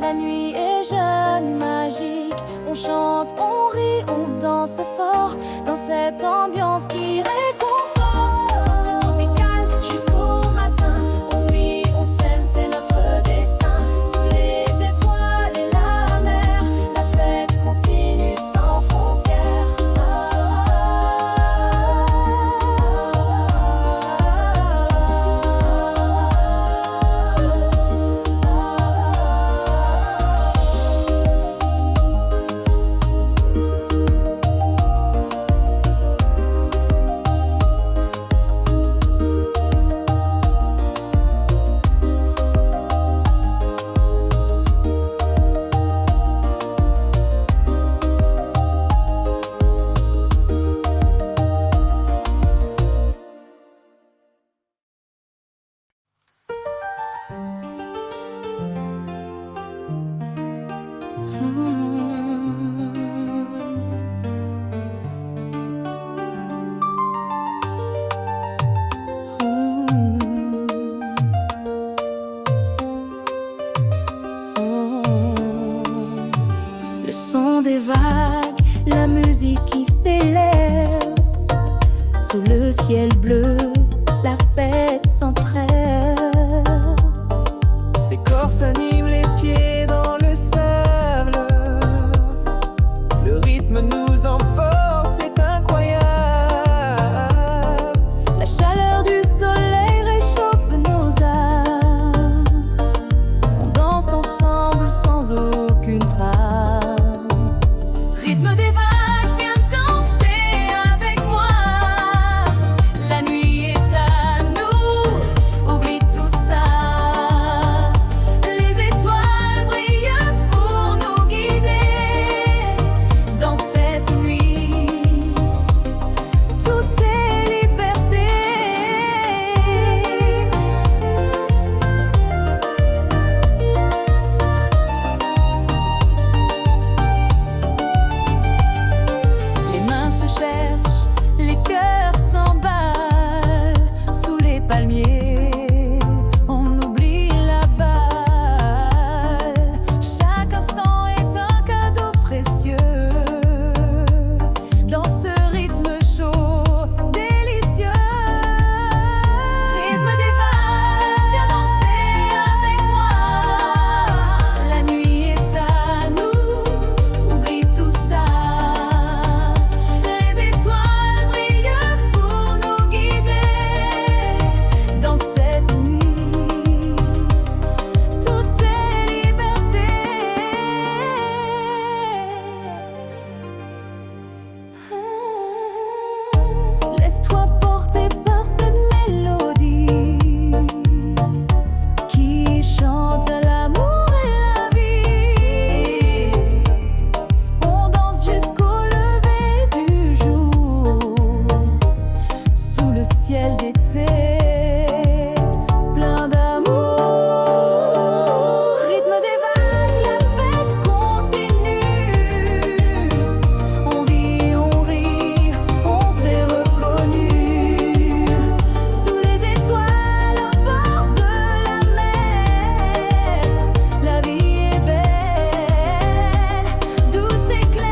La nuit est jeune, magique. On chante, on rit, on danse fort dans cette ambiance qui réconforte. De tropical jusqu'au matin, on vit, on s'aime, c'est notre destin. Sous les étoiles et la mer, la fête continue sans frontières. Le son des vagues, la musique qui s'élève sous le ciel bleu, la fête sans trêve. Les corps s'animent, les pieds dans le sable. Le rythme nous emporte, c'est incroyable. La chaleur du soleil réchauffe nos âmes. On danse ensemble sans aucune trame. Rythme des vagues, viens danser avec moi. La nuit est à nous, oublie tout ça. Les étoiles brillent pour nous guider. Dans cette nuit, tout est liberté. Les mains se cherchent, les cœurs s'emballent. Sous les palmiers, on oublie la balle. Chaque instant est un cadeau précieux. Dans ce rythme chaud, délicieux. Rythme des vagues, viens danser avec moi. La nuit est à nous, oublie tout ça. Les étoiles brillent pour nous guider. Dans cette nuit, tout est liberté. Laisse-toi porter par cette mélodie qui chante l'amour et la vie. On danse jusqu'au lever du jour sous le ciel d'été plein d'amour. Rythme des vagues, la fête continue. On vit, on rit, on s'est reconnu. Sous les étoiles au bord de la mer, la vie est belle, douce et claire.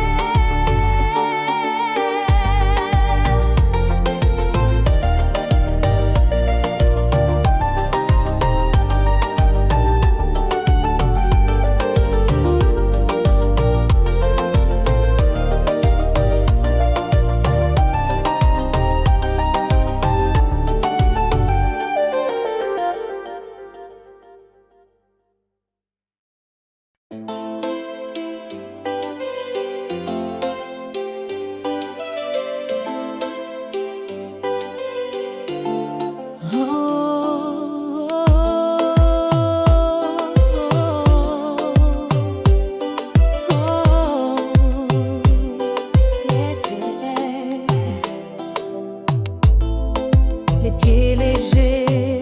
Les pieds légers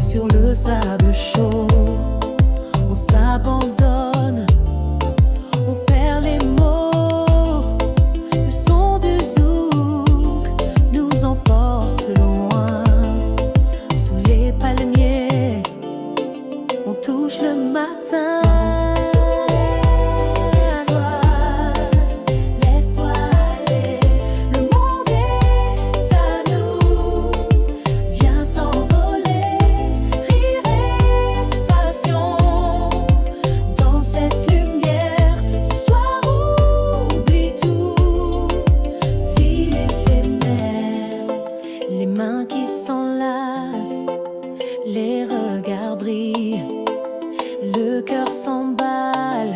sur le sable chaud, on s'abandonne, on perd les mots. Le son du zouk nous emporte loin. Sous les palmiers, on touche le matin. Les regards brillent, le cœur s'emballe,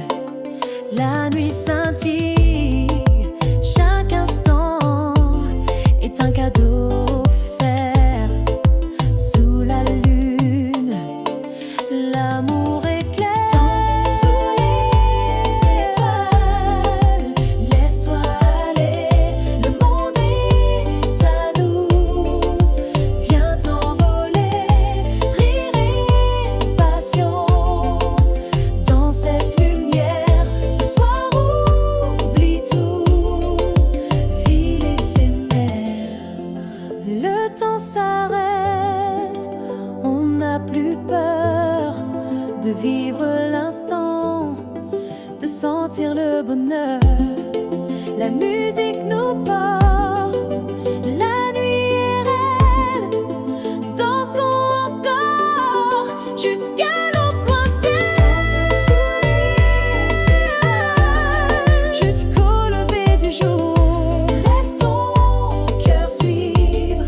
la nuit scintille. Chaque instant est un cadeau offert. Sous la lune, l'amour éclaire. Danse sous les étoiles, laisse-toi aller, le monde est à nous. Viens t'envoler, rire et passion. Dans cette lumière, ce soir oublie tout, ville éphémère. Le temps s'arrête, on n'a plus peur de vivre l'instant, de sentir le bonheur. La musique nous porte, la nuit est reine. Dansons encore jusqu'à nos pointées. Sous les étoiles, jusqu'au lever du jour. Laisse ton cœur suivre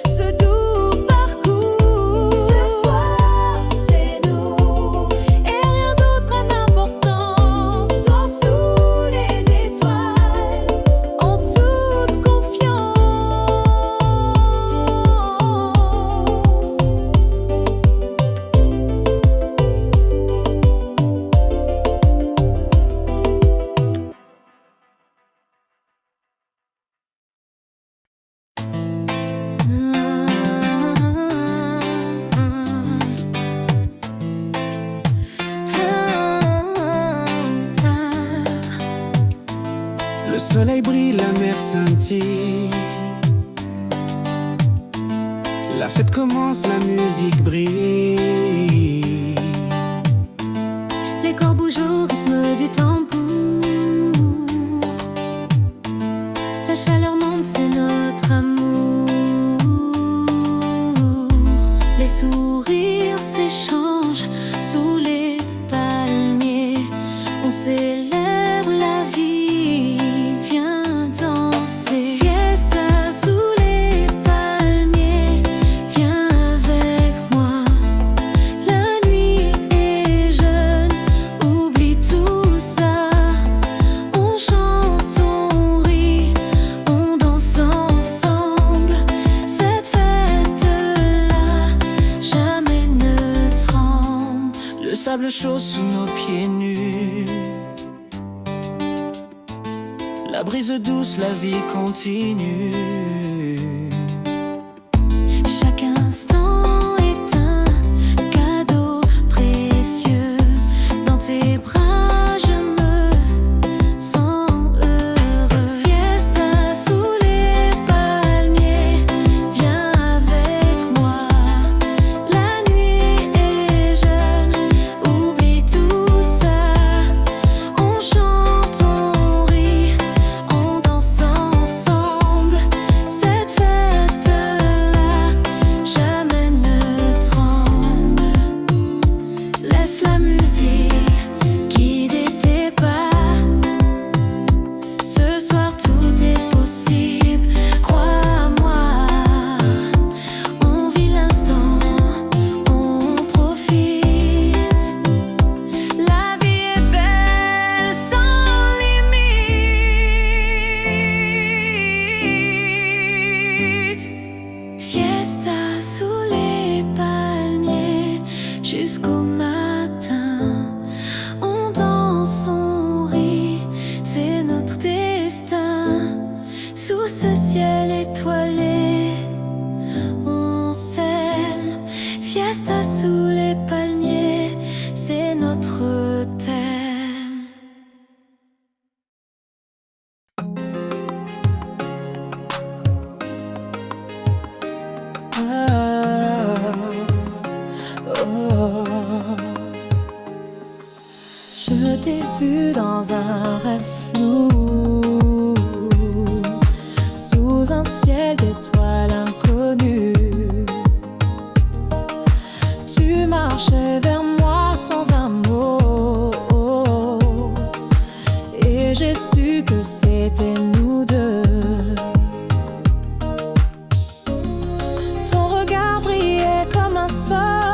ce doux parcours. Ce soir, c'est nous et rien d'autre d'important. Sans sous les étoiles, en toute confiance. Le soleil brille, la mer scintille. La fête commence, la musique brille. Les corps bougent au rythme du tambour. La chaleur monte, c'est notre amour. Les sourires s'échangent sous les palmiers. On célèbre la vie, viens danser. Fiesta sous les palmiers, viens avec moi. La nuit est jeune, oublie tout ça. On chante, on rit, on danse ensemble. Cette fête-là, jamais ne tremble. Le sable chaud sous nos pieds nus. La brise douce, la vie continue. Chaque instant est un cadeau précieux. Dans tes bras, je me sens heureux. Fiesta sous les palmiers, viens avec moi. La nuit est jeune, oublie tout ça. On chante, on rit, on danse ensemble. Cette fête-là, jamais ne tremble. Laisse la musique guider tes pas. Ce soir tout est possible, crois-moi. On vit l'instant, on profite. La vie est belle sans limite. Fiesta sous les palmiers jusqu'au matin. On danse, on rit, c'est notre destin. Sous ce ciel étoilé, on s'aime. Fiesta sous les palmiers, c'est notre thème. Je t'ai vu dans un rêve flou, sous un ciel d'étoiles inconnues. Tu marchais vers moi sans un mot, et j'ai su que c'était nous deux. Ton regard brillait comme un sol.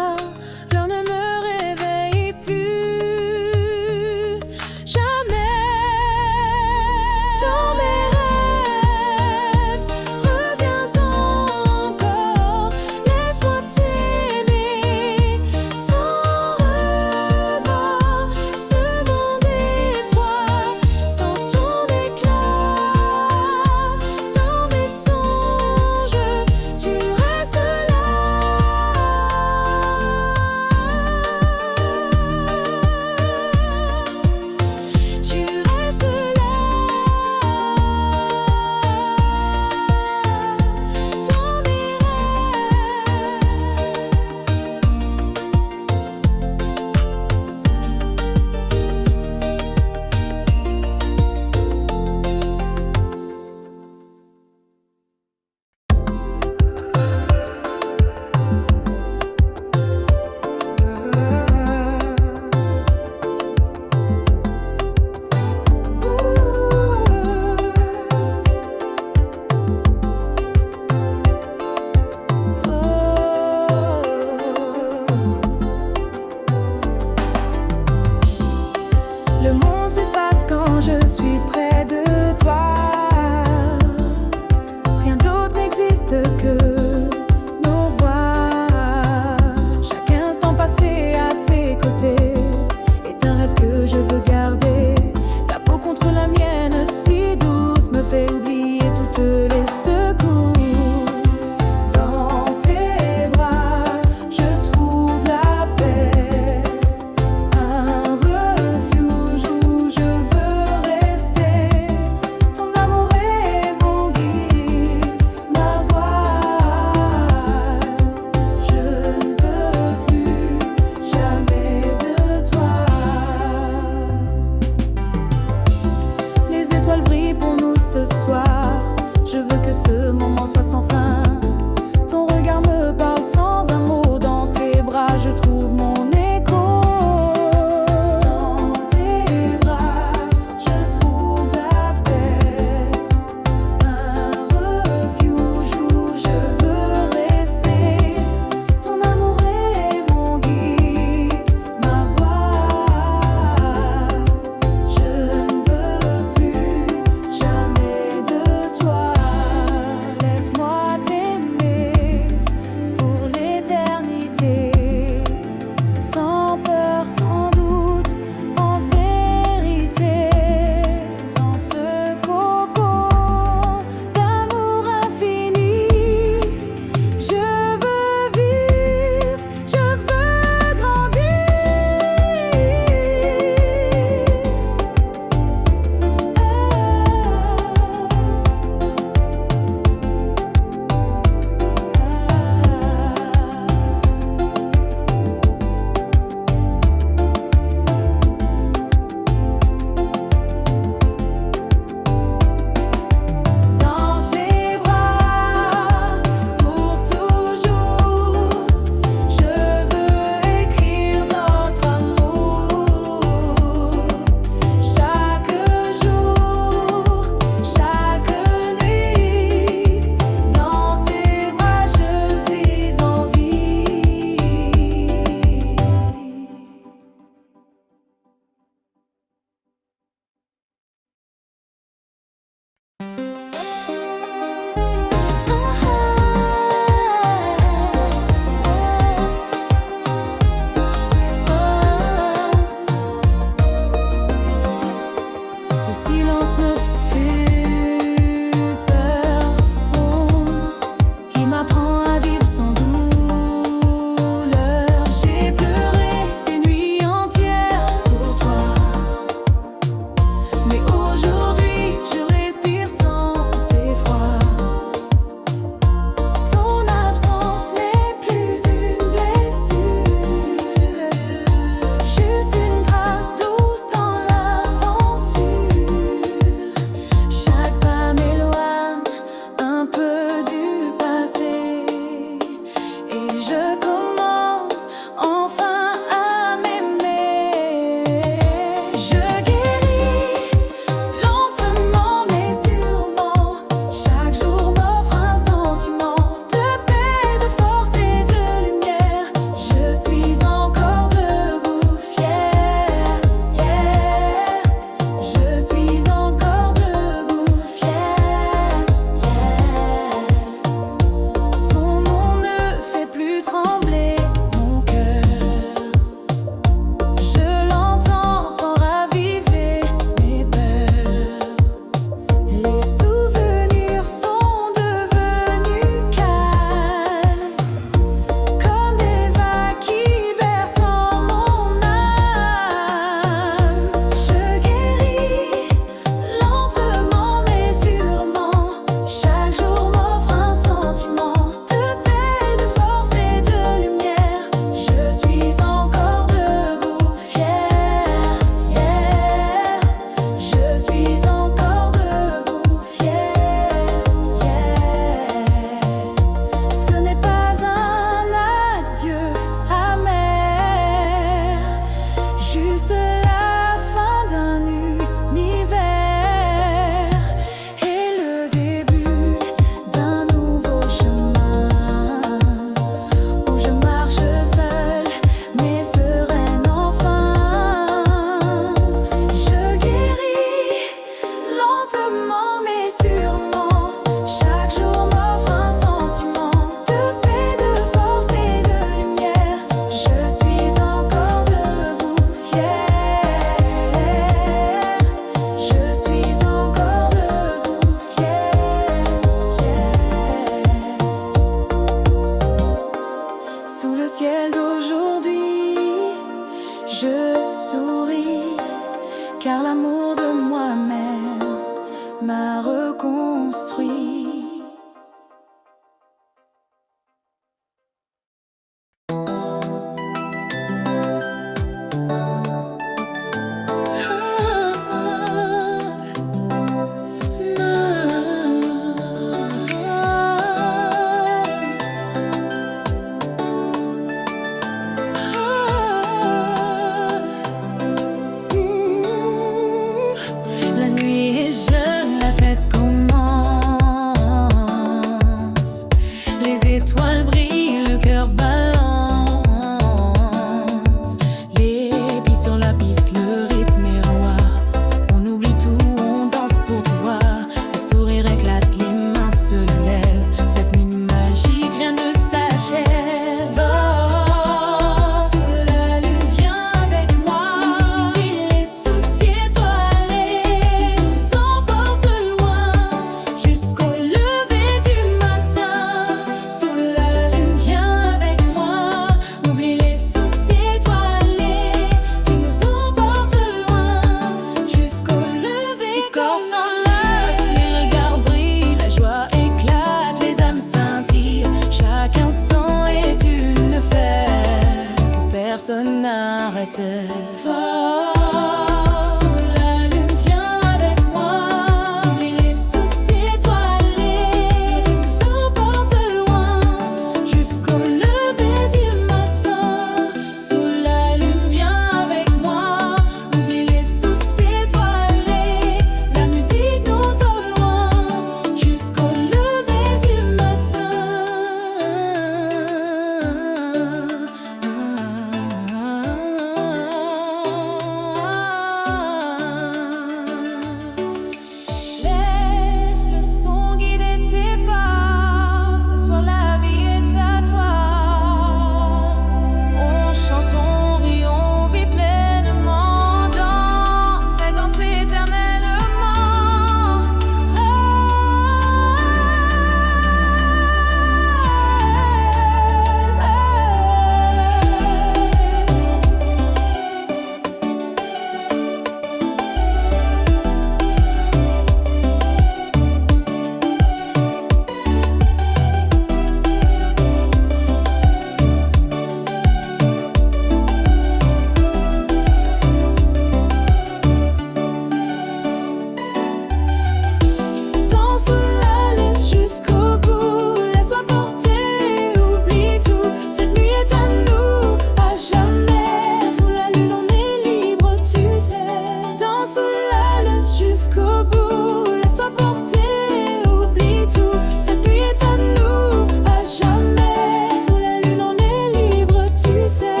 sous la lune jusqu'au bout. Laisse-toi porter, oublie tout. Cette nuit est à nous, à jamais. Sous la lune on est libre, tu sais. Danse sous la lune jusqu'au bout. Laisse-toi porter, oublie tout. Cette nuit est à nous, à jamais. Sous la lune on est libre, tu sais.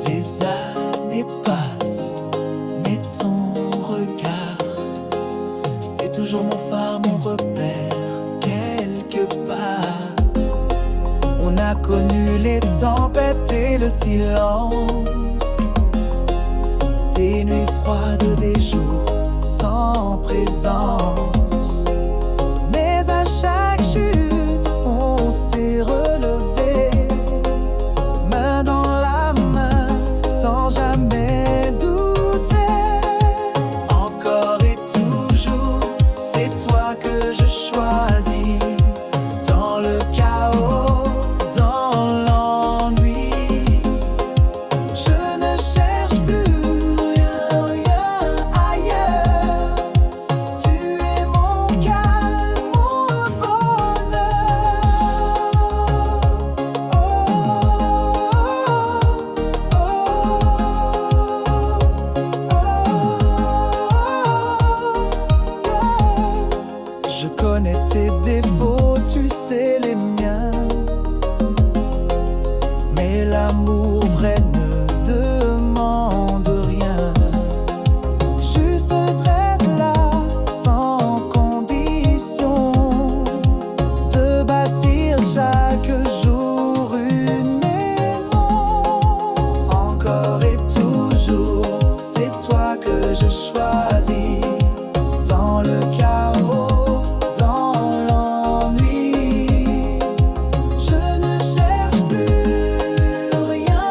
Les années passent, mais ton regard est toujours mon phare, mon repère, quelque part. On a connu les tempêtes et le silence, des nuits froides, des jours sans présence. Mais à chaque chute, on s'est relevé, main dans la main, sans jamais douter. Encore et toujours, c'est toi que je choisis. Dans le chaos, dans l'ennui, je ne cherche plus rien, rien ailleurs. Tu es mon calme, mon bonheur. Je connais tes défauts, tu sais les miens. Mais l'amour vrai ne demande rien. Juste traite-la sans condition, de bâtir chaque jour une maison. Encore et toujours, c'est toi que je choisis. Dans le chaos, dans l'ennui, je ne cherche plus rien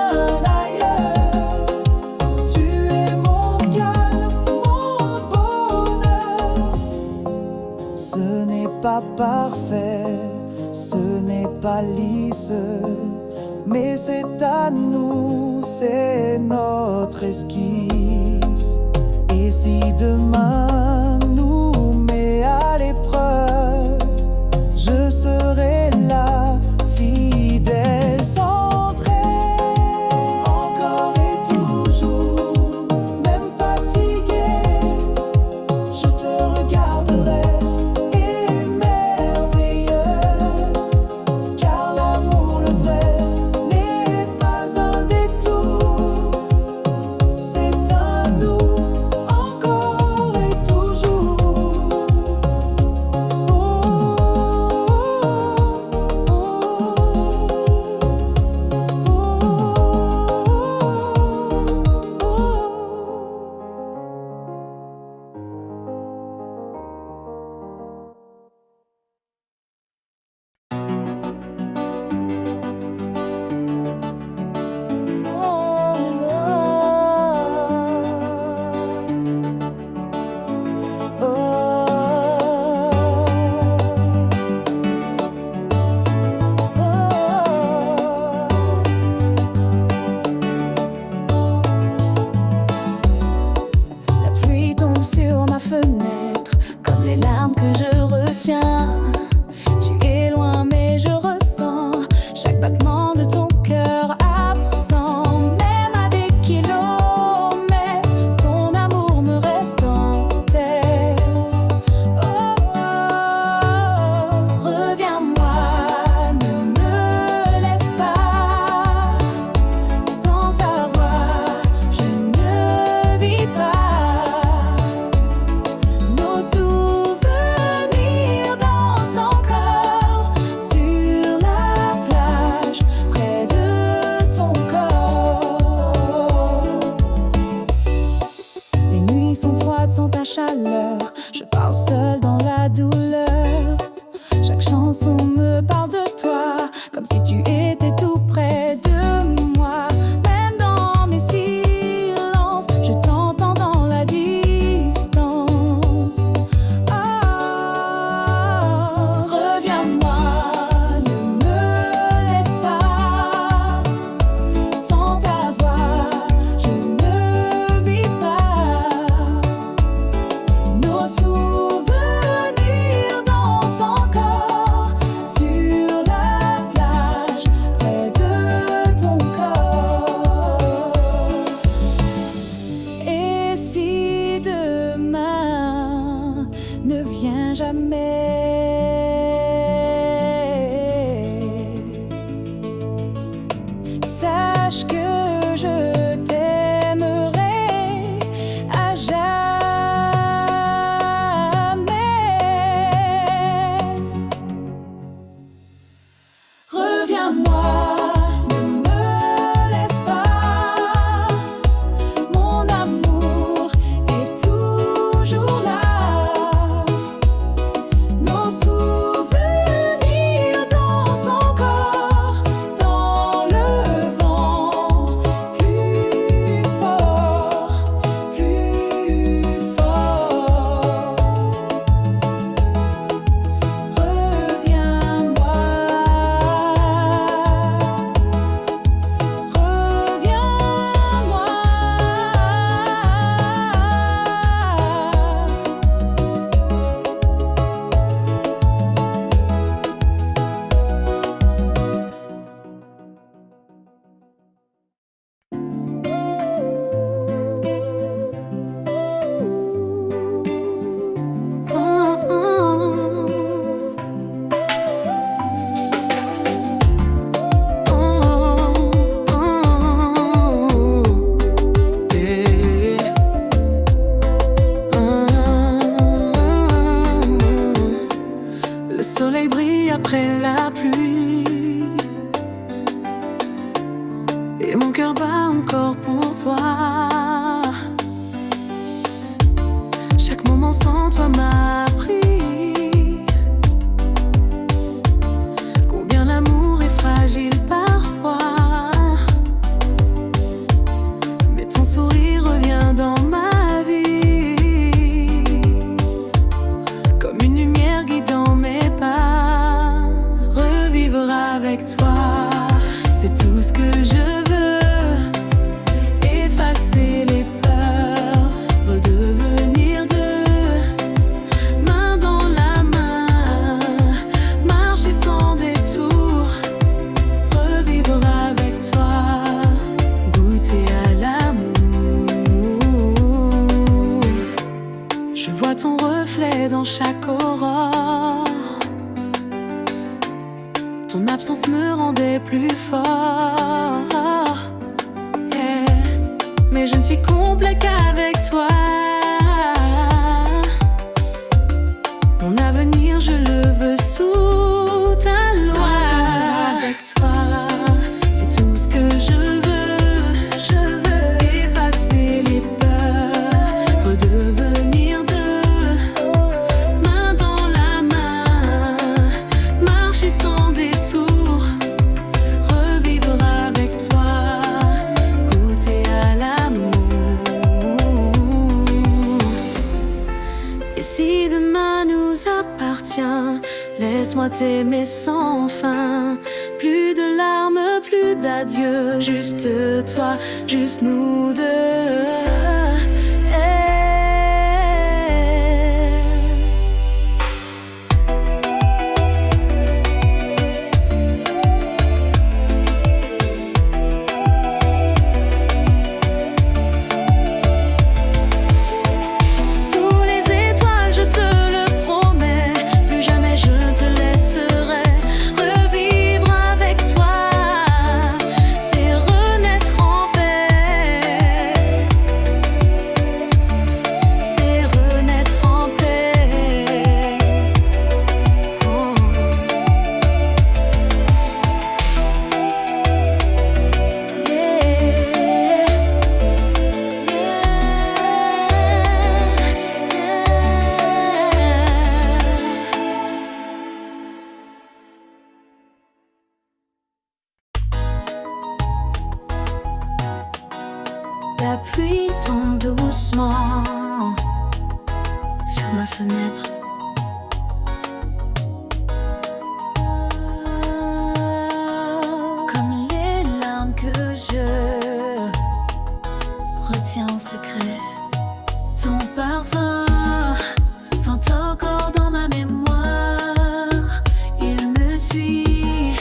ailleurs. Tu es mon calme, mon bonheur. Ce n'est pas parfait, ce n'est pas lisse, mais c'est à nous, c'est notre esquisse. Et si demain nous met à l'épreuve, je serai là, fidèle, centré. Encore et toujours, même fatigué, je te regarderai, émerveilleux. Car l'amour, le vrai, n'est pas un détour. C'est à nous, encore et toujours. sache que je t'aimerai à jamais. Reviens-moi, ne me laisse pas. Mon amour est toujours là. Nos souvenirs dansent encore dans le vent. Plus fort, plus fort. Reviens-moi, le soleil brille après la pluie et mon cœur bat encore pour toi. Chaque moment sans toi m'a appris combien l'amour est fragile parfois. Mais ton sourire revient dans ma vie comme une lumière guidant mes pas. Revivre avec toi, c'est tout ce que je veux. Effacer les peurs, redevenir deux, main dans la main, marcher sans détour. Revivre avec toi, goûter à l'amour. Je vois ton reflet dans chaque aurore. Ton absence me rendait plus fort. Yeah. Mais je ne suis complet qu'avec toi. Mon avenir, je le veux sous ta loi. Avec toi, c'est tout ce que je veux. Effacer les peurs, redevenir deux, main dans la main, marcher sans détour. Revivre avec toi, goûter à l'amour. Et si demain nous appartient, laisse-moi t'aimer sans fin. Plus de larmes, plus d'adieu, juste toi, juste nous deux. Sous les étoiles, je te le promets, plus jamais je ne te laisserai. Revivre avec toi, c'est renaître en paix. C'est renaître en paix. Oh. La pluie tombe doucement sur ma fenêtre. Comme les larmes que je retiens en secret. Ton parfum vente encore dans ma mémoire. Il me suit,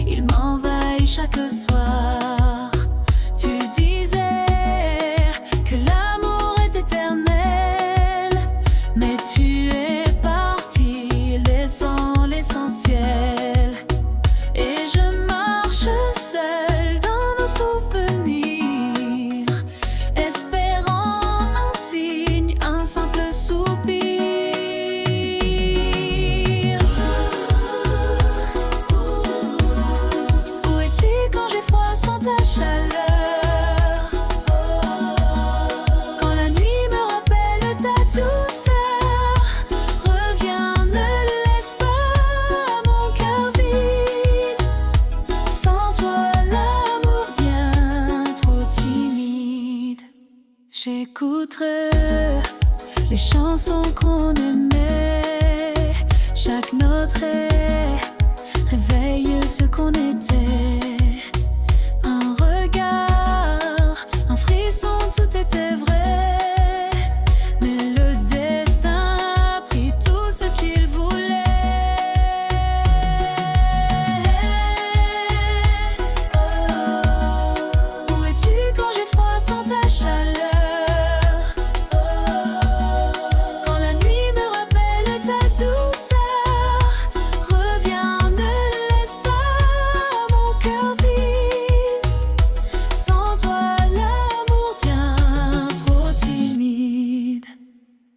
il m'envahit chaque soir. Tu disais que l'amour est éternel, mais tu es parti laissant l'essentiel. Et je marche seule dans nos souvenirs. J'écouterai les chansons qu'on aimait. Chaque note réveille ce qu'on était. Un regard, un frisson, tout était vrai. Mais le destin a pris tout ce qu'il voulait. Où es-tu quand j'ai froid sans ta chaleur?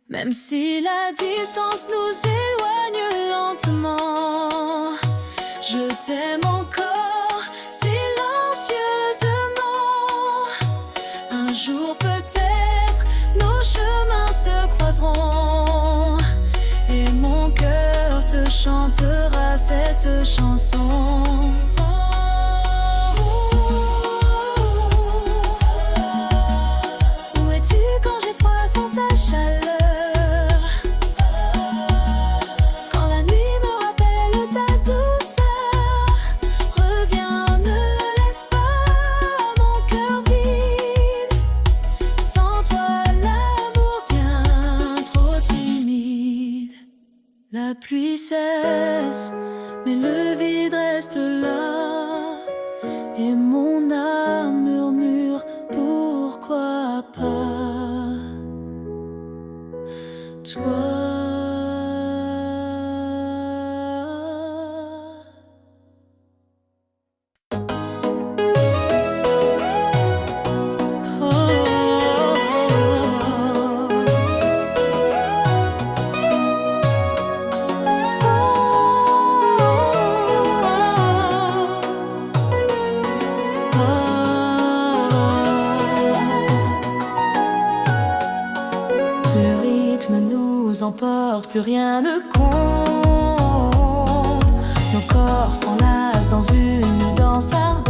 Même si la distance nous éloigne lentement, je t'aime encore silencieusement. Un jour peut-être nos chemins se croiseront et mon cœur te chantera cette chanson. Où es-tu quand j'ai froid sans ta chaleur? La pluie cesse, mais le vide reste là. Et mon âme murmure, pourquoi pas toi? Emporte, plus rien ne compte. Nos corps s'enlacent dans une danse ardente.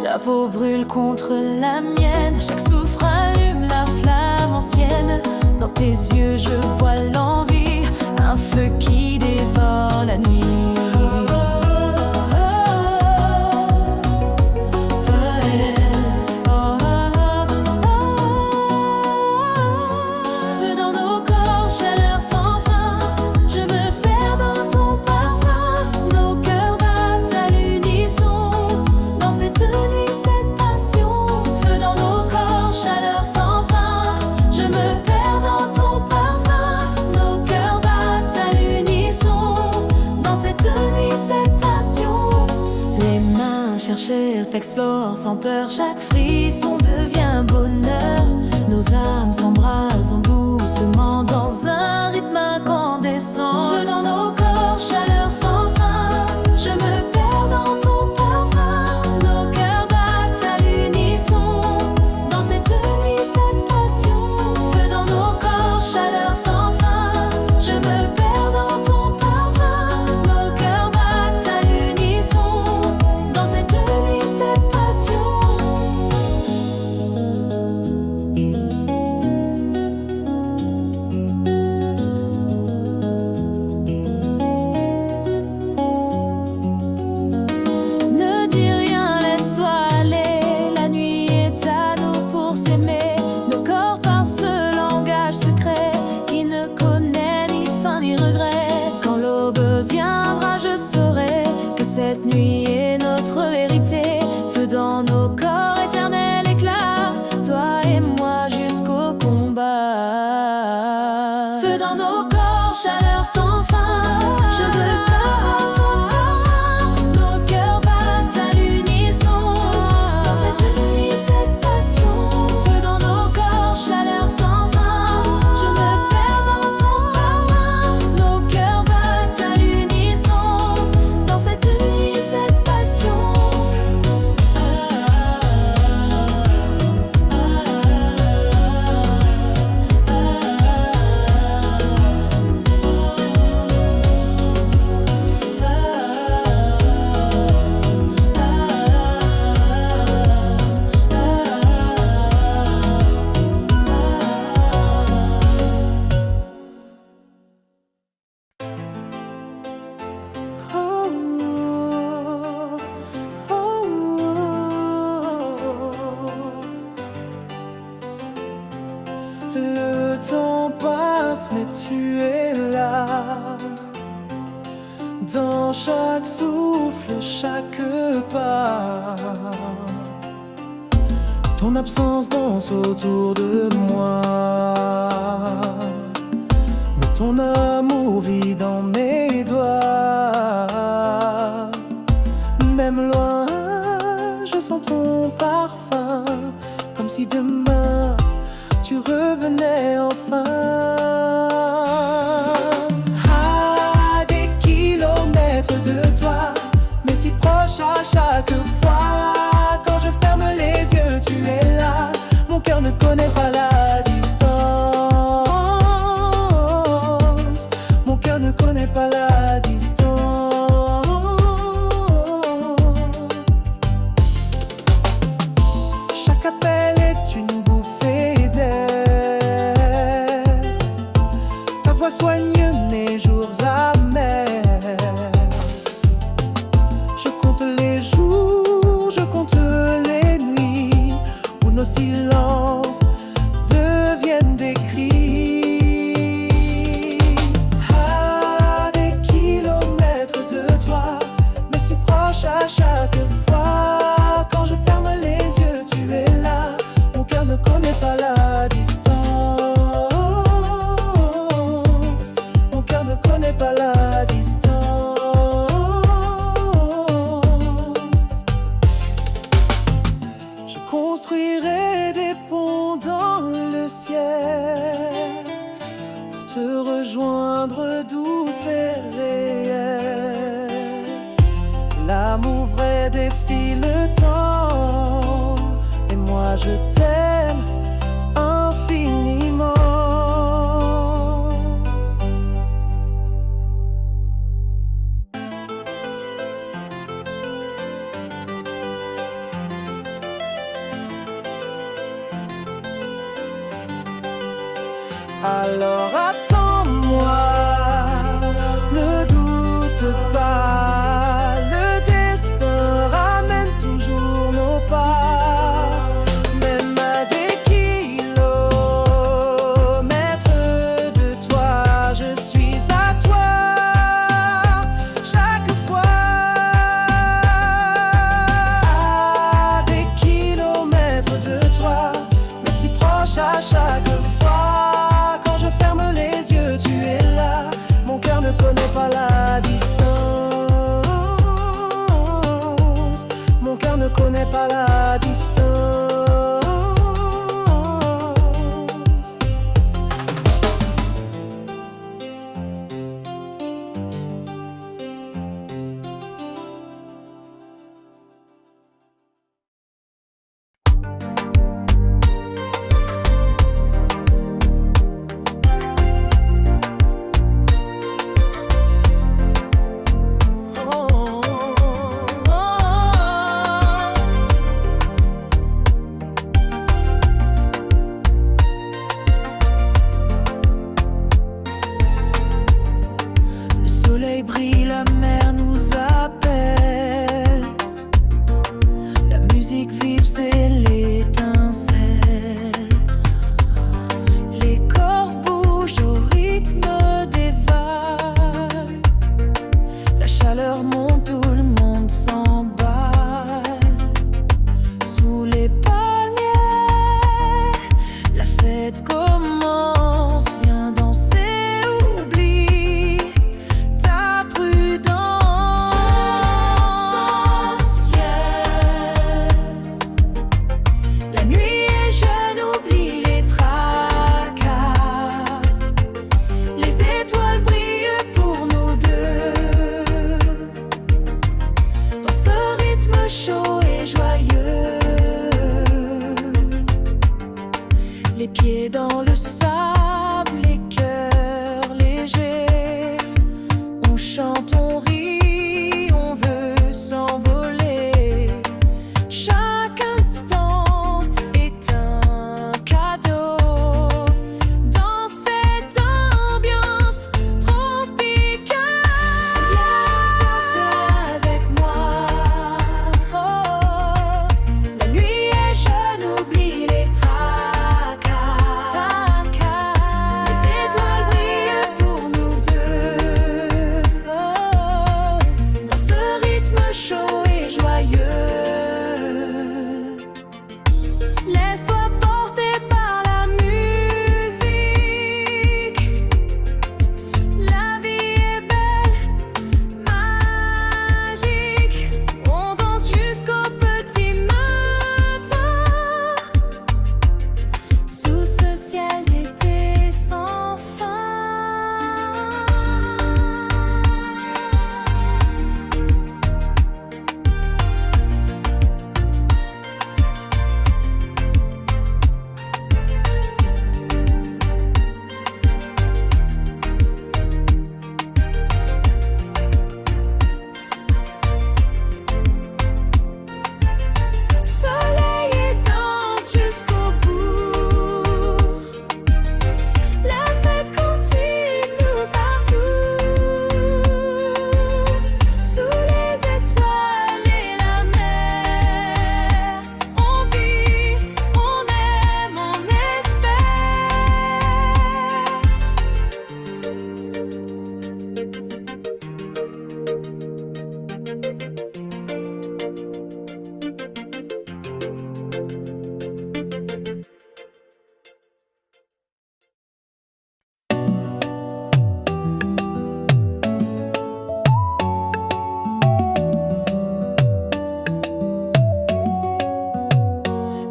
Ta peau brûle contre la mienne, chaque souffle allume la flamme ancienne. Dans tes yeux je vois l'envie, un feu qui dévore la nuit. T'explore sans peur, chaque frisson devient bonheur. Nos âmes s'embrasent doucement dans un rythme incandescent. Feu dans nos corps, chaleur sans fin. Je me perds dans ton parfum. Nos cœurs battent à l'unisson. Dans cette nuit, cette passion. Feu dans nos corps, chaleur sans fin. Je me perds dans ton parfum. Nos cœurs battent à l'unisson. Dans cette nuit, cette passion. Ne dis rien, laisse-toi aller. La nuit est à nous pour s'aimer. Nos corps parlent ce langage secret qui ne connaît ni fin ni regret. Quand l'aube viendra, je saurai que cette nuit est notre vérité. Feu dans nos corps, éternel éclat. Toi et moi jusqu'au combat. Feu dans nos corps, chaleur sans fin. Je me perds dans ton parfum. Nos cœurs battent à l'unisson. Dans cette nuit, cette passion. Feu dans nos corps, chaleur sans fin. Je me perds dans ton parfum. Nos cœurs battent à l'unisson. Dans cette nuit, cette passion. mais tu es là. Dans chaque souffle, chaque pas, ton absence danse autour de moi. Mais ton amour vit dans mes doigts. Même loin, je sens ton parfum, comme si demain tu revenais enfin. À des kilomètres de toi, mais si proche à chaque fois. Quand je ferme les yeux, tu es là. Mon cœur ne connaît pas la distance. Mon cœur ne connaît pas la distance. Chaque appel est une bouffée d'air. Ta voix soigne mes jours amers. Je compte les jours, je compte les nuits où nos silences deviennent des cris. À des kilomètres de toi, mais si proche à chaque fois. Quand je ferme les yeux, tu es là. Mon cœur ne connaît pas la distance. Mon cœur ne connaît pas la distance. Je construirai des ponts dans le ciel pour te rejoindre douce et réelle. L'amour vrai défie le temps et moi je t'aime infiniment. Alors attends-moi, ne doute pas, le destin ramène toujours nos pas. Même à des kilomètres de toi, je suis à toi chaque fois. À des kilomètres de toi, mais si proche à chaque fois. Quand je ferme les yeux, tu es là. Mon cœur ne connaît pas la distance. Mon cœur ne connaît pas la distance. Le soleil brille, la mer nous appelle. La musique vibre, c'est l'étincelle. Les corps bougent au rythme des vagues. La chaleur monte, tout le monde s'emballe. Sous les palmiers, la fête commence. Viens danser, oublie ta prudence. La nuit est jeune, oublie les tracas. Les étoiles brillent pour nous deux. Dans ce rythme chaud et joyeux, les pieds dans le sable, les cœurs légers. On chante, on rit, on veut s'envoler. Chaque instant est un cadeau. Dans cette ambiance tropicale, danse avec moi. La nuit est jeune, oublie les tracas. chaud et joyeux. Laisse-toi porter par la musique. La vie est belle, magique. On danse jusqu'au petit matin sous ce ciel d'été sans fin. Soleil et danse jusqu'au bout. La fête continue partout. Sous les étoiles et la mer, on vit, on aime, on espère.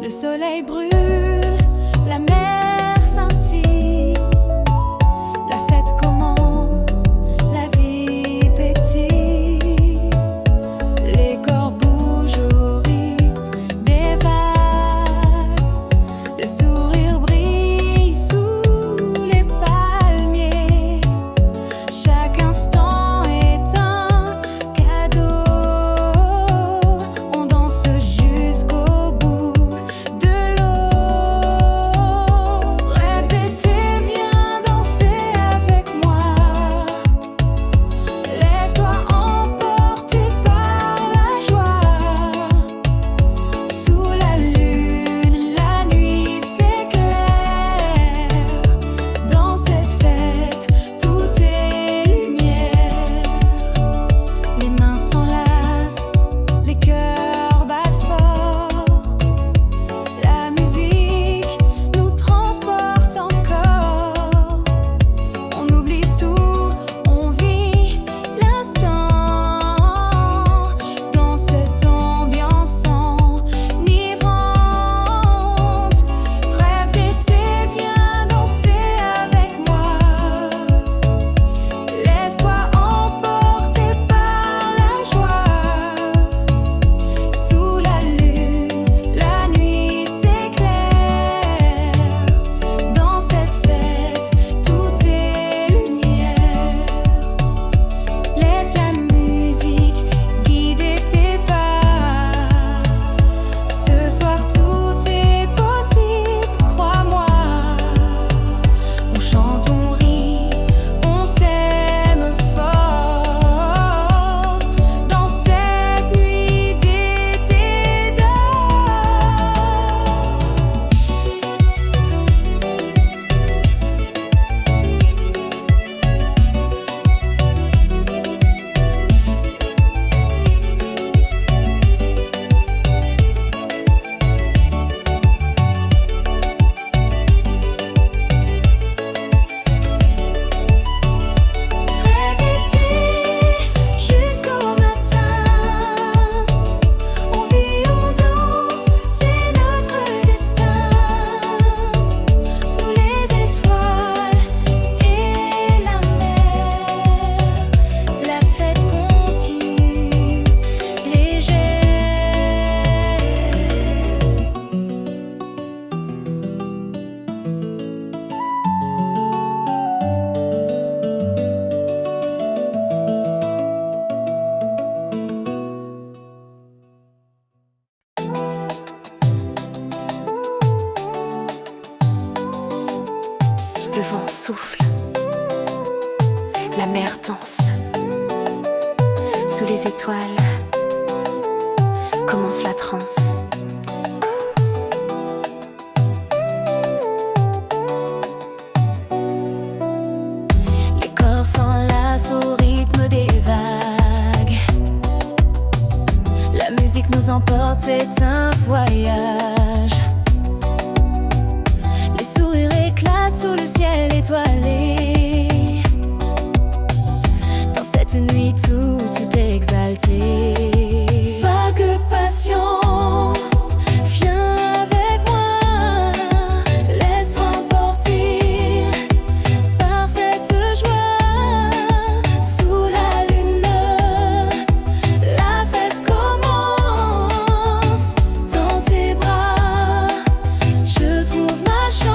Le soleil brûle, la mer scintille. La fête commence, la vie pétille. Les corps bougent au rythme des vagues. Le sourire brille sous les palmiers. Chaque instant est un cadeau. On danse jusqu'au bout de l'eau. Rêve d'été, viens danser avec moi. Laisse-toi emporter par la joie. Sous la lune, la nuit s'éclaire. Dans cette fête, tout est lumière. Les mains s'enlacent, les cœurs battent fort. La musique nous transporte encore. On oublie tout, on vit l'instant. Dans cette ambiance enivrante. Rêve d'été, viens danser avec moi. Laisse-toi emporter par la joie. Sous la lune, la nuit s'éclaire. Dans cette fête, tout est lumière. Laisse la musique guider tes pas. Ce soir, tout est possible, crois-moi. On chante, on rit, on s'aime fort. Dans cette nuit d'été d'or. Rêve d'été jusqu'au matin. On vit, on danse, c'est notre destin. Sous les étoiles et la mer, la fête continue légère. Le vent souffle, la mer danse. Sous les étoiles commence la transe. Les corps s'enlacent au rythme des vagues. musique nous emporte, c'est un voyage. Les sourires éclatent sous le ciel étoilé. Dans cette nuit tout est exalté. Vague passion, viens avec moi, laisse-toi emporter par cette joie. Sous la lune, la fête commence. Dans tes bras, je trouve ma chance.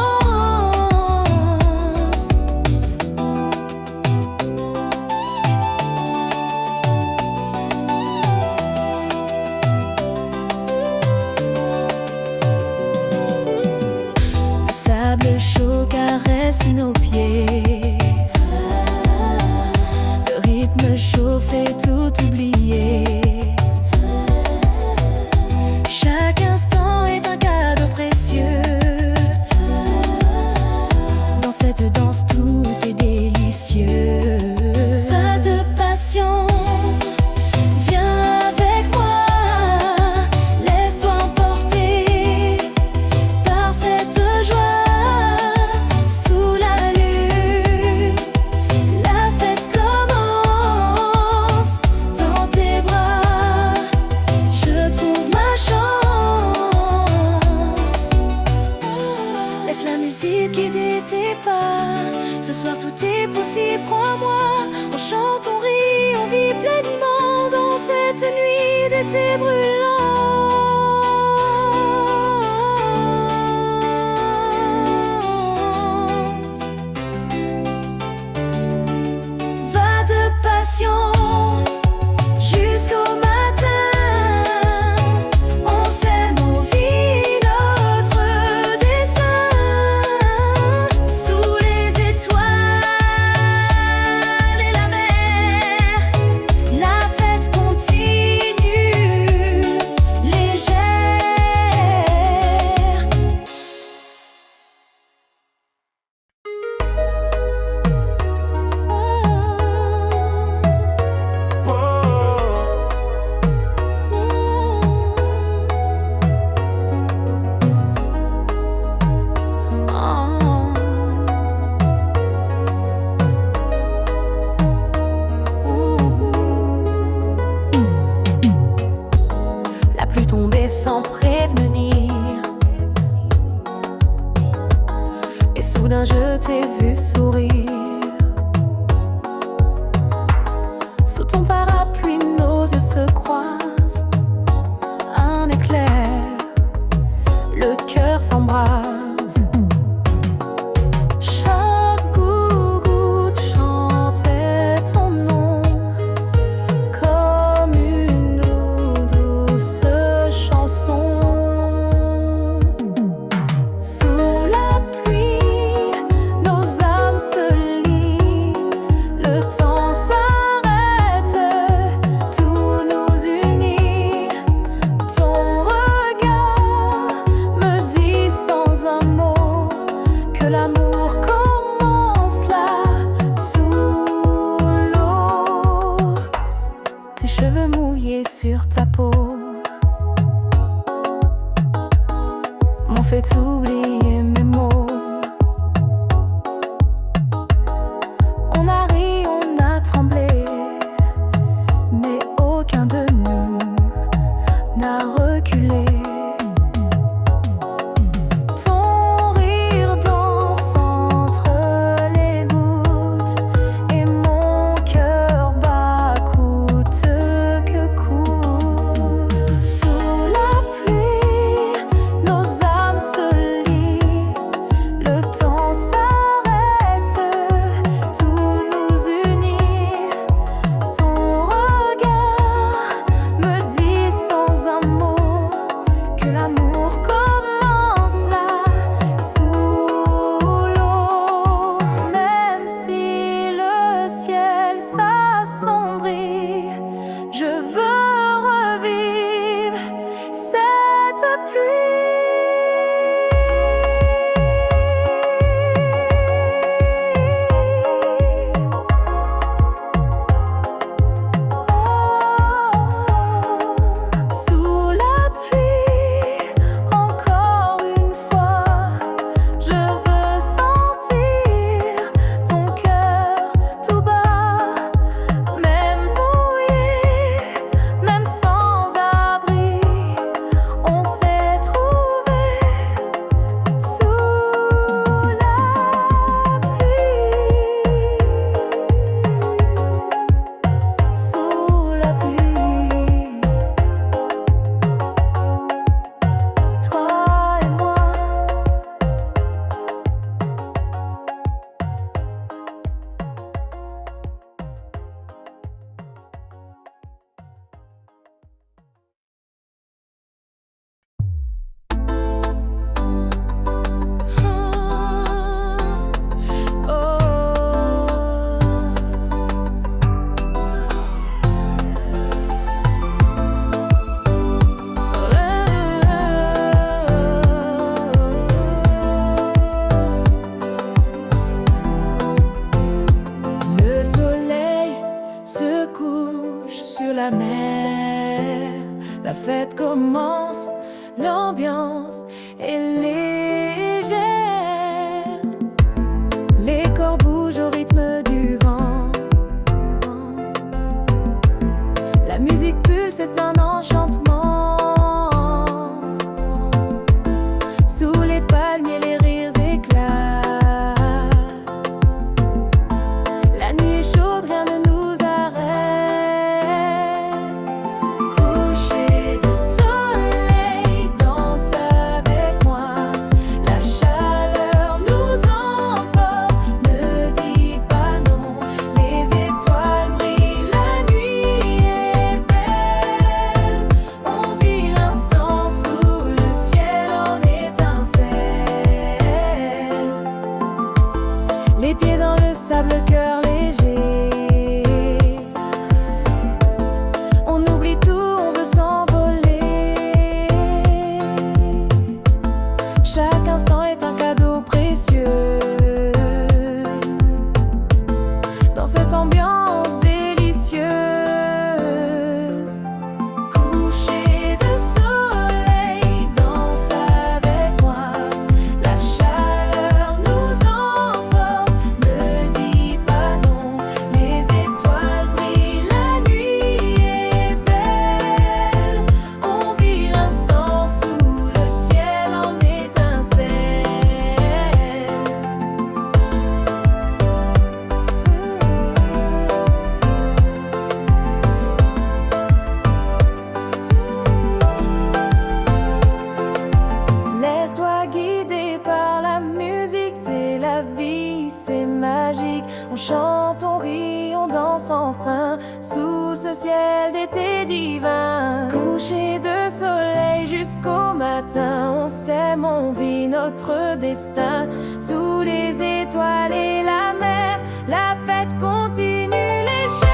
Le sable chaud caresse nos pieds. Le rythme chaud fait tout oublier. Chaque instant est un cadeau précieux. Dans cette danse tout est délicieux. Va de passion, viens avec moi, laisse-toi emporter par cette joie. Sous la lune, la fête commence. Dans tes bras, je trouve ma chance. Laisse la musique guider tes pas. Ce soir tout est possible, crois-moi. On chante, on rit, on vit pleinement dans cette nuit d'été brûlante. Va de passion jusqu'au matin. On s'aime, on vit notre destin. Sous les étoiles et la mer, la fête continue, légère. La pluie tombait sans prévenir, et soudain je t'ai vu sourire. Sous ton parapluie, nos yeux se croisent. Un éclair, le cœur s'embrase. Chaque goutte chantait ton nom comme une douce chanson. Sous la pluie, nos âmes se lient. Le temps s'arrête, tout nous unit. Ton regard me dit sans un mot que l'amour commence là, sous l'eau. Tes cheveux mouillés sur ta peau m'ont fait oublier mes mots. On a ri, on a tremblé, mais aucun de nous n'a reculé. Ton rire danse entre les gouttes, et mon cœur bat coûte que coûte. Sous la pluie, nos âmes se lient. La fête commence, l'ambiance est légère. Les corps bougent au rythme du vent. La musique pulse, c'est un enchantement. Sous les palmiers, les rires éclatent. La nuit est chaude, rien ne nous arrête. Coucher de soleil, danse avec moi. La chaleur nous emporte, ne dis pas non. Les étoiles brillent, la nuit est belle. On vit l'instant sous le ciel en étincelle. Les pieds dans le sable, le cœur léger. On oublie tout, on veut s'envoler. Chaque instant est un cadeau précieux. Dans cette ambiance délicieuse. Coucher de soleil, danse avec moi. La chaleur nous emporte, ne dis pas non. Les étoiles brillent, la nuit est belle. On vit l'instant sous le ciel en étincelle. Laisse-toi guider par la musique, c'est la vie, c'est magique. On chante, on rit, on danse enfin sous ce ciel d'été divin. Coucher de soleil jusqu'au matin, on s'aime, on vit notre destin sous les étoiles et la mer. La fête continue légère.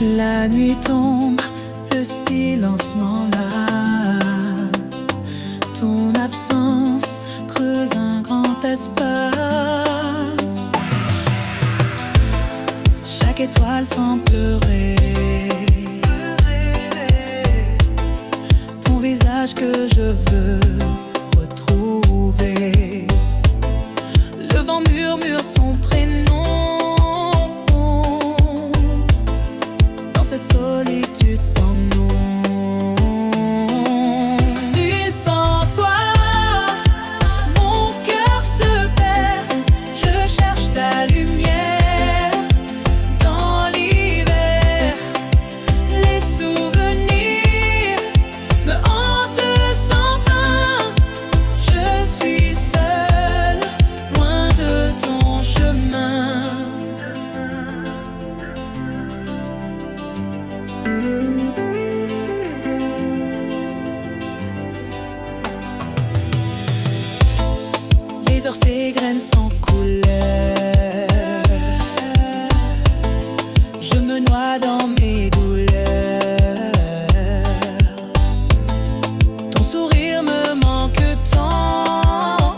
La nuit tombe, le silence m'enlace. Ton absence creuse un grand espace. Chaque étoile semble pleurer. Ton visage que je veux retrouver. Le vent murmure ton prénom. Dans cette solitude sans nom. Nuit sans toi, mon cœur se perd. Je cherche ta lumière dans l'hiver. Les souvenirs me hantent sans fin. Je suis seule, loin de ton chemin. Les heures s'égrènent sans couleur. Je me noie dans mes douleurs. Ton sourire me manque tant.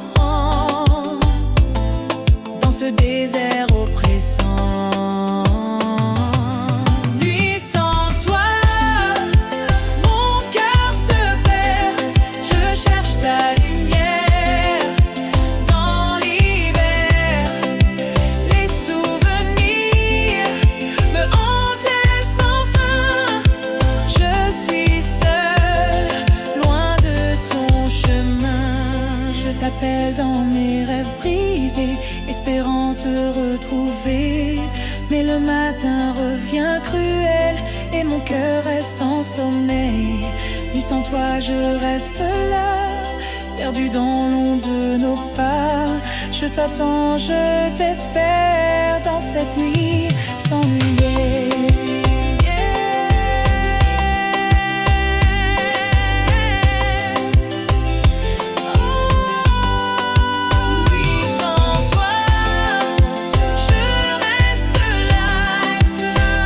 Dans ce désert oppressant. Nuit sans toi, mon cœur se perd. Je cherche ta lumière dans l'hiver. Les souvenirs me hantent sans fin. Je suis seule, loin de ton chemin. Je t'appelle dans mes rêves brisés, espérant te retrouver. Mais le matin revient cruel et mon cœur reste en sommeil. Nuit sans toi, je reste là, perdu dans l'ombre de nos pas. Je t'attends, je t'espère dans cette nuit sans lumière. Nuit sans toi, je reste là,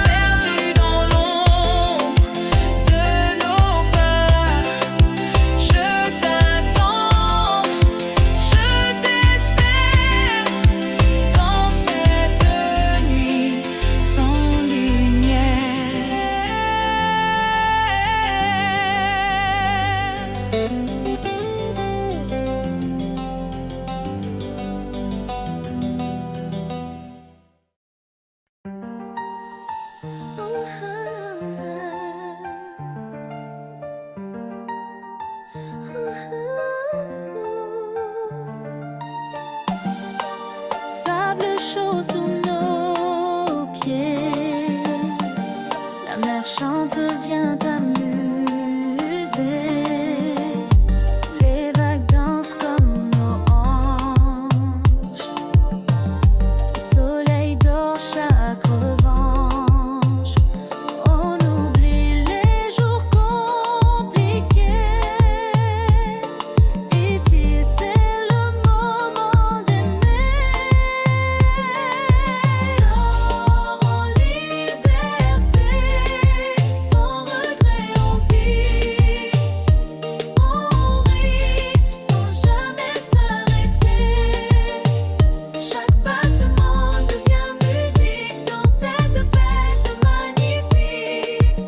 perdu dans l'ombre de nos pas. Je t'attends, je t'espère dans cette nuit sans lumière. Sable chaud sous nos pieds, la mer chante, vient t'amuser. Les vagues dansent comme nos hanches. Le soleil dort chaque revanche. On oublie les jours compliqués. Ici c'est le moment d'aimer. Dors en liberté, sans regret on vit. On rit sans jamais s'arrêter. Chaque battement devient musique dans cette fête magnifique.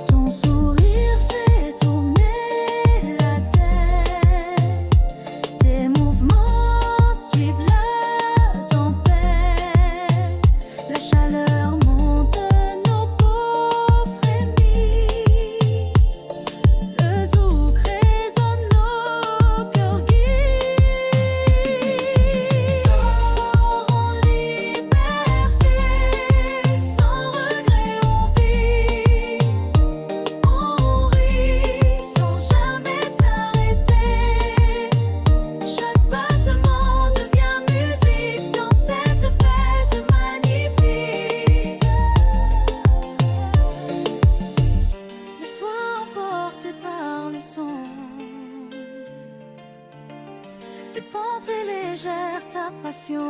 Ton sourire fait tourner la tête. Tes mouvements suivent la tempête. La chaleur monte, nos peaux frémissent. Le zouk résonne, nos cœurs guident. Dors en liberté, sans regret on vit. On rit sans jamais s'arrêter. Chaque battement devient musique dans cette fête magnifique. L'histoire emportée par le son. Tes pensées légères, ta passion.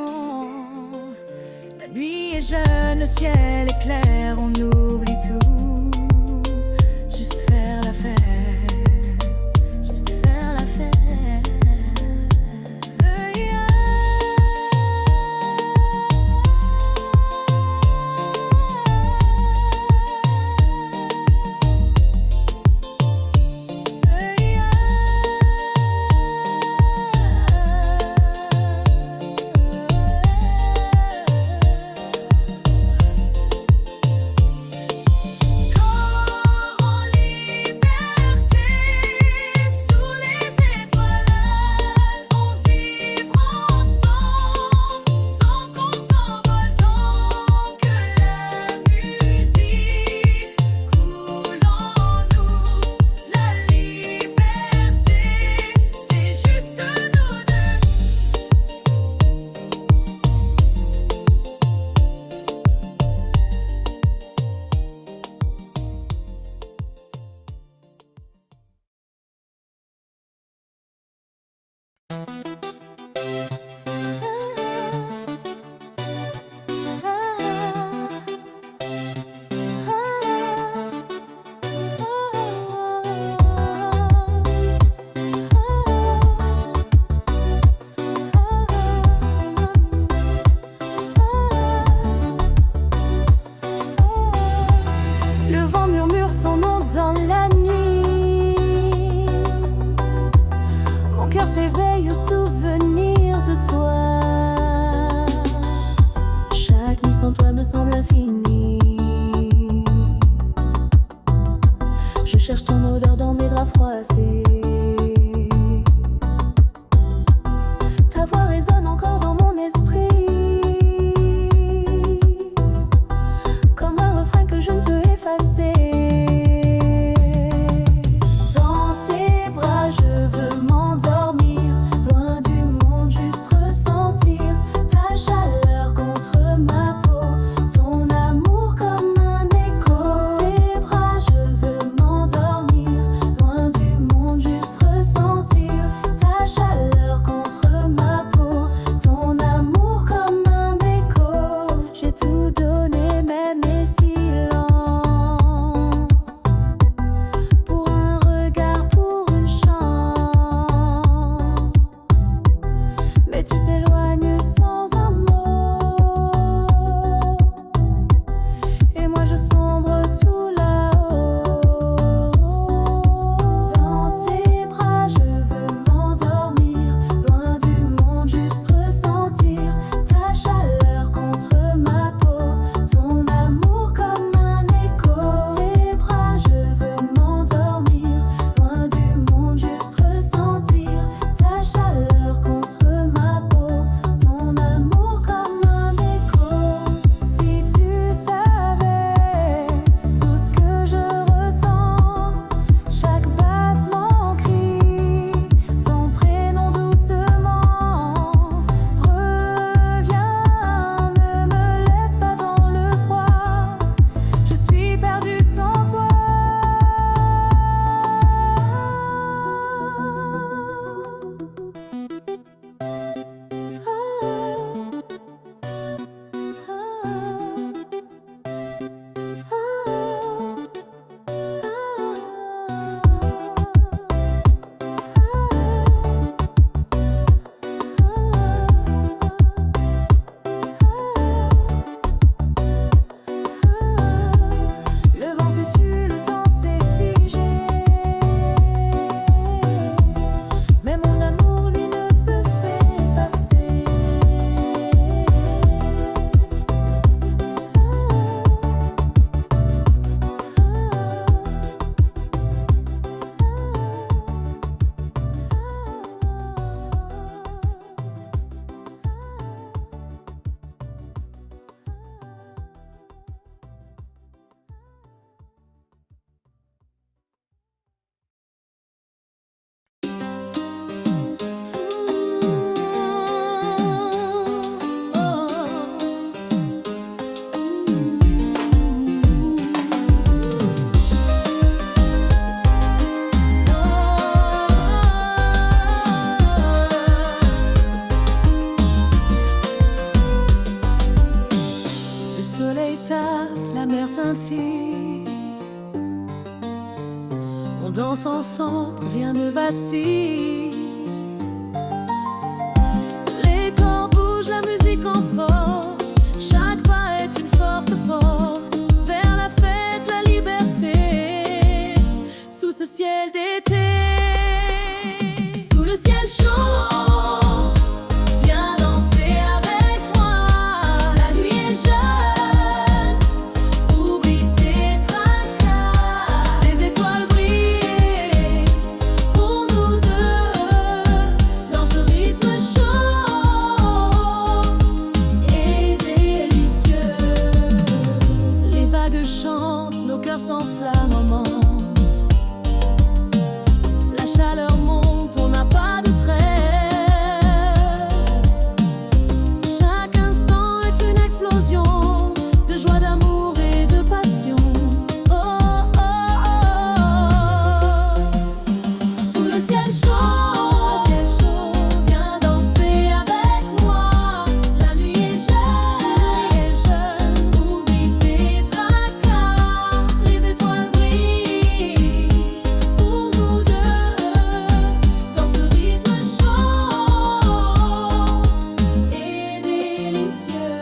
La nuit est jeune, le ciel est clair, on oublie tout. Juste faire la fête, juste faire la fête. Le vent murmure ton nom dans la nuit. Mon cœur s'éveille au souvenir de toi. Chaque nuit sans toi me semble infinie. Je cherche ton odeur dans mes draps froissés. Ta voix résonne encore dans mon esprit, comme un refrain que je ne peux effacer. Dans tes bras je veux m'endormir, loin du monde juste ressentir ta chaleur contre ma peau, ton amour comme un écho. Dans tes bras je veux m'endormir, loin du monde juste avance ensemble, rien ne vacille. Les corps bougent, la musique emporte. Chaque pas est une forte porte vers la fête, la liberté. Sous ce ciel d'été, sous le ciel chaud, viens danser avec moi. La nuit est jeune, oublie tes tracas. Les étoiles brillent pour nous deux, dans ce rythme chaud et délicieux. Les vagues chantent, nos cœurs s'enflamment au moment. La chaleur monte, on n'a pas de trêve. Chaque instant est une explosion de joie, d'amour et de passion. Oh, oh, oh. Sous le ciel chaud, viens danser avec moi. La nuit est jeune, oublie tes tracas. Les étoiles brillent pour nous deux, dans ce rythme chaud et délicieux.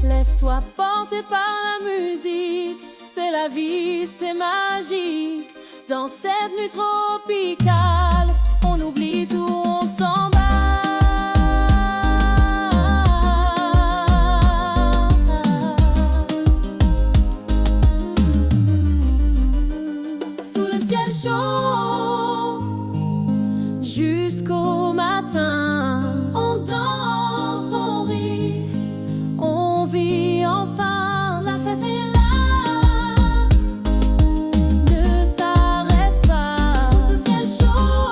Laisse-toi porter par la musique, c'est la vie, c'est magique. Dans cette nuit tropicale, on oublie tout, on s'en va. Sous le ciel chaud, jusqu'au matin, on danse, on rit, on vit enfin. La fête est là, ne s'arrête pas. Sous ce ciel chaud,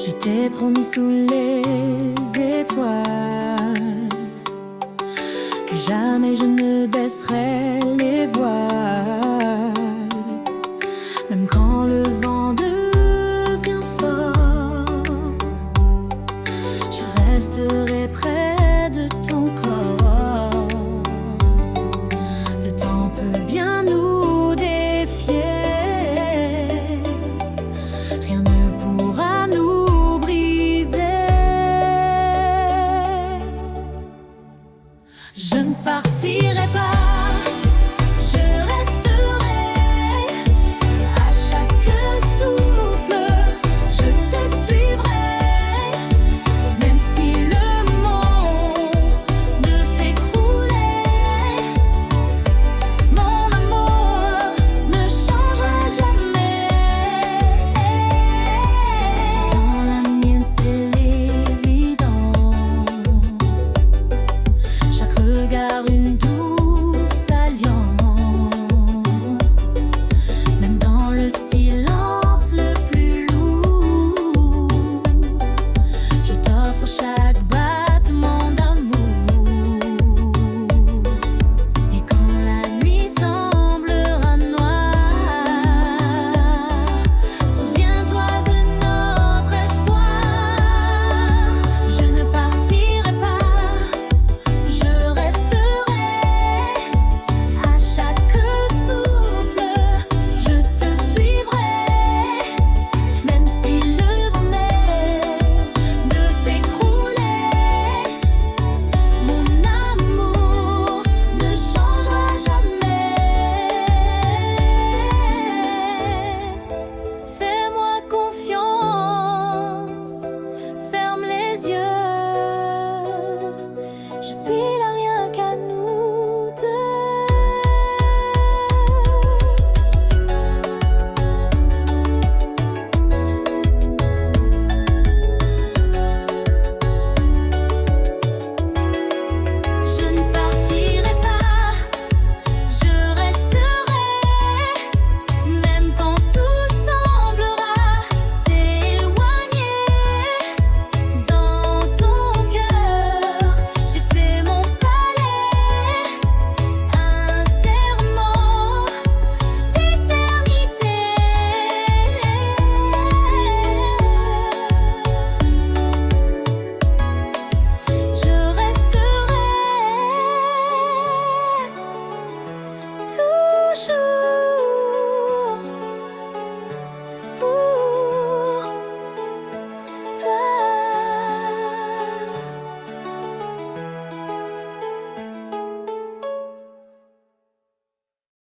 Je t'ai promis sous les étoiles que jamais je ne baisserai